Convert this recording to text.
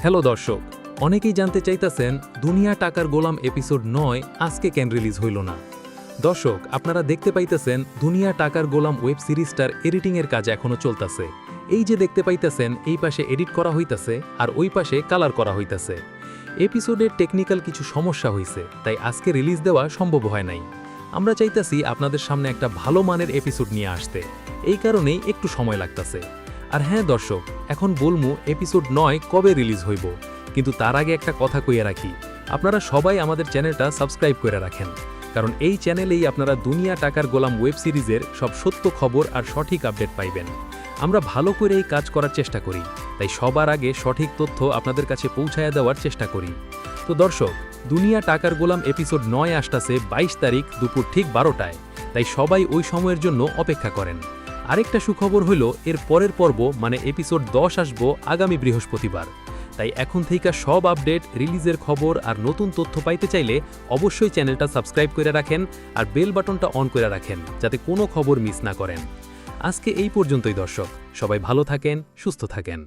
Hello দর্শক, অনেকেই জানতে চাইতেছেন দুনিয়া টাকার গোলাম এপিসোড 9 আজকে কেন রিলিজ হইল না। দর্শক, আপনারা দেখতে পাইতেছেন দুনিয়া টাকার গোলাম ওয়েব সিরিজটার এডিটিংয়ের কাজ এখনও চলতেছে। এই যে দেখতে পাইতেছেন, এই পাশে এডিট করা হইতাছে আর ওই পাশে কালার করা হইতাছে। এপিসোডের টেকনিক্যাল কিছু সমস্যা হয়েছে, তাই আজকে রিলিজ দেওয়া সম্ভব হয় নাই। আমরা চাইতাছি আপনাদের সামনে একটা ভালো মানের এপিসোড নিয়ে আসতে, এই কারণেই একটু সময় লাগতাছে। আর হ্যাঁ দর্শক, এখন বলমু এপিসোড 9 কবে রিলিজ হইব, কিন্তু তার আগে একটা কথা কইয়া রাখি, আপনারা সবাই আমাদের চ্যানেলটা সাবস্ক্রাইব করে রাখেন, কারণ এই চ্যানেলেই আপনারা দুনিয়া টাকার গোলাম ওয়েব সিরিজের সব সত্য খবর আর সঠিক আপডেট পাইবেন। আমরা ভালো করে এই কাজ করার চেষ্টা করি, তাই সবার আগে সঠিক তথ্য আপনাদের কাছে পৌঁছায়া দেওয়ার চেষ্টা করি। তো দর্শক, দুনিয়া টাকার গোলাম এপিসোড 9 আসতেছে 22 তারিখ দুপুর ঠিক 12টায়, তাই সবাই ওই সময়ের জন্য অপেক্ষা করেন। আরেকটা সুখবর হলো, এর পরের পর্ব মানে এপিসোড 10 আসবো আগামী বৃহস্পতিবার। তাই এখন থেকে সব আপডেট, রিলিজের খবর আর নতুন তথ্য পাইতে চাইলে অবশ্যই চ্যানেলটা সাবস্ক্রাইব করে রাখেন আর বেল বাটনটা অন করে রাখেন, যাতে কোনো খবর মিস না করেন। আজকে এই পর্যন্তই দর্শক, সবাই ভালো থাকেন, সুস্থ থাকেন।